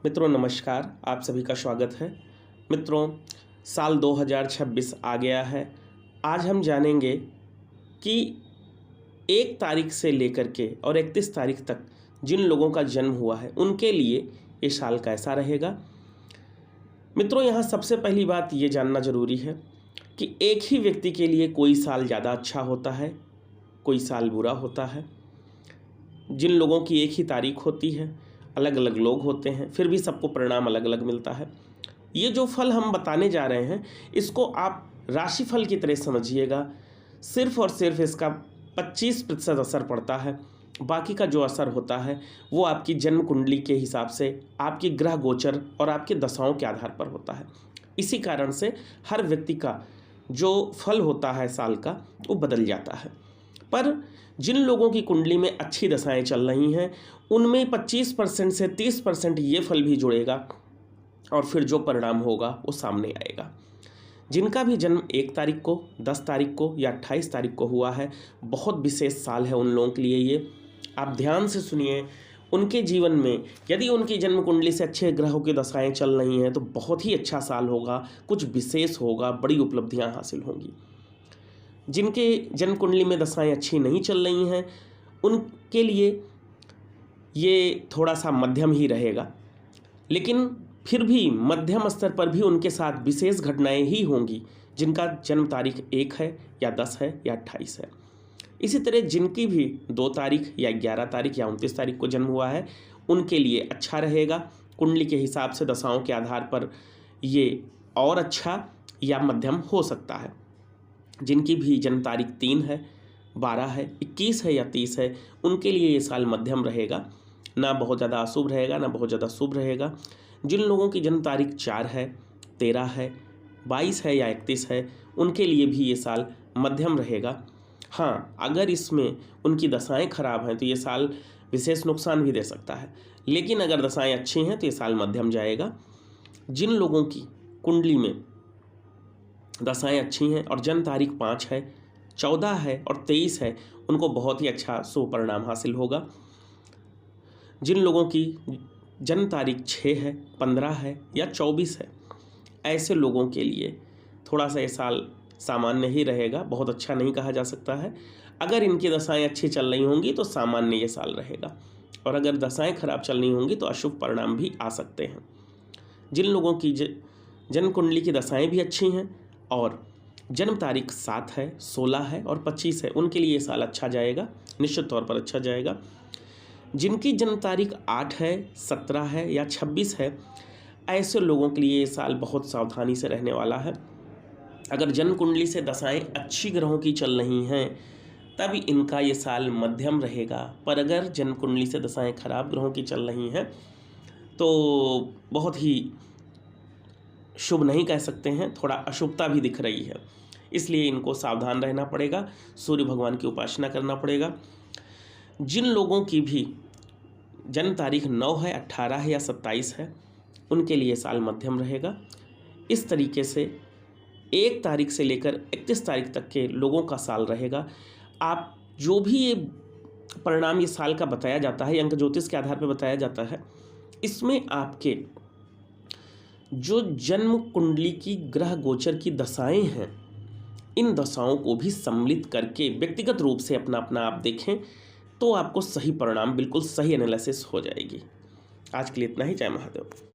मित्रों नमस्कार, आप सभी का स्वागत है। मित्रों, साल 2026 आ गया है। आज हम जानेंगे कि 1 तारीख से लेकर के और 31 तारीख तक जिन लोगों का जन्म हुआ है उनके लिए ये साल कैसा रहेगा। मित्रों, यहाँ सबसे पहली बात ये जानना ज़रूरी है कि एक ही व्यक्ति के लिए कोई साल ज़्यादा अच्छा होता है, कोई साल बुरा होता है। जिन लोगों की एक ही तारीख होती है, अलग अलग लोग होते हैं, फिर भी सबको परिणाम अलग अलग मिलता है। ये जो फल हम बताने जा रहे हैं इसको आप राशिफल की तरह समझिएगा। सिर्फ और सिर्फ इसका 25% असर पड़ता है। बाकी का जो असर होता है वो आपकी जन्म कुंडली के हिसाब से, आपकी ग्रह गोचर और आपके दशाओं के आधार पर होता है। इसी कारण से हर व्यक्ति का जो फल होता है साल का वो बदल जाता है। पर जिन लोगों की कुंडली में अच्छी दशाएं चल रही हैं उनमें 25% से 30% ये फल भी जुड़ेगा और फिर जो परिणाम होगा वो सामने आएगा। जिनका भी जन्म 1 तारीख को, 10 तारीख को या 28 तारीख को हुआ है, बहुत विशेष साल है उन लोगों के लिए ये। आप ध्यान से सुनिए। उनके जीवन में यदि उनकी जन्म कुंडली से अच्छे ग्रहों की दशाएं चल रही हैं तो बहुत ही अच्छा साल होगा, कुछ विशेष होगा, बड़ी उपलब्धियां हासिल होंगी। जिनके जन्म कुंडली में दशाएं अच्छी नहीं चल रही हैं उनके लिए ये थोड़ा सा मध्यम ही रहेगा, लेकिन फिर भी मध्यम स्तर पर भी उनके साथ विशेष घटनाएं ही होंगी जिनका जन्म तारीख 1 है या 10 है या 28 है। इसी तरह जिनकी भी 2 तारीख या 11 तारीख या 29 तारीख को जन्म हुआ है उनके लिए अच्छा रहेगा। कुंडली के हिसाब से दशाओं के आधार पर ये और अच्छा या मध्यम हो सकता है। जिनकी भी जन्म तारीख 3 है, 12 है, 21 है या 30 है उनके लिए ये साल मध्यम रहेगा। ना बहुत ज़्यादा अशुभ रहेगा, ना बहुत ज़्यादा शुभ रहेगा। जिन लोगों की जन्म तारीख 4 है, 13 है, 22 है या 31 है उनके लिए भी ये साल मध्यम रहेगा। हाँ, अगर इसमें उनकी दशाएं खराब हैं तो ये साल विशेष नुकसान भी दे सकता है, लेकिन अगर दशाएं अच्छी हैं तो ये साल मध्यम जाएगा। जिन लोगों की कुंडली में दशाएं अच्छी हैं और जन्म तारीख 5 है, 14 है और 23 है उनको बहुत ही अच्छा शुभ परिणाम हासिल होगा। जिन लोगों की जन्म तारीख 6 है, 15 है या 24 है ऐसे लोगों के लिए थोड़ा सा ये साल सामान्य ही रहेगा, बहुत अच्छा नहीं कहा जा सकता है। अगर इनकी दशाएं अच्छी चल रही होंगी तो सामान्य ये साल रहेगा, और अगर दशाएं खराब चल रही होंगी तो अशुभ परिणाम भी आ सकते हैं। जिन लोगों की जन्म कुंडली की दशाएं भी अच्छी हैं और जन्म तारीख 7 है, 16 है और 25 है उनके लिए ये साल अच्छा जाएगा, निश्चित तौर पर अच्छा जाएगा। जिनकी जन्म तारीख 8 है, 17 है या 26 है ऐसे लोगों के लिए ये साल बहुत सावधानी से रहने वाला है। अगर जन्म कुंडली से दशाएं अच्छी ग्रहों की चल रही हैं तब इनका ये साल मध्यम रहेगा, पर अगर जन्म कुंडली से दशाएं खराब ग्रहों की चल रही हैं तो बहुत ही शुभ नहीं कह सकते हैं, थोड़ा अशुभता भी दिख रही है। इसलिए इनको सावधान रहना पड़ेगा, सूर्य भगवान की उपासना करना पड़ेगा। जिन लोगों की भी जन्म तारीख 9 है, 18 है या 27 है उनके लिए साल मध्यम रहेगा। इस तरीके से 1 तारीख से लेकर 31 तारीख तक के लोगों का साल रहेगा। आप जो भी ये परिणाम ये साल का बताया जाता है, अंक ज्योतिष के आधार पर बताया जाता है, इसमें आपके जो जन्म कुंडली की ग्रह गोचर की दशाएं हैं इन दशाओं को भी सम्मिलित करके व्यक्तिगत रूप से अपना अपना आप देखें तो आपको सही परिणाम, बिल्कुल सही एनालिसिस हो जाएगी। आज के लिए इतना ही। जय महादेव।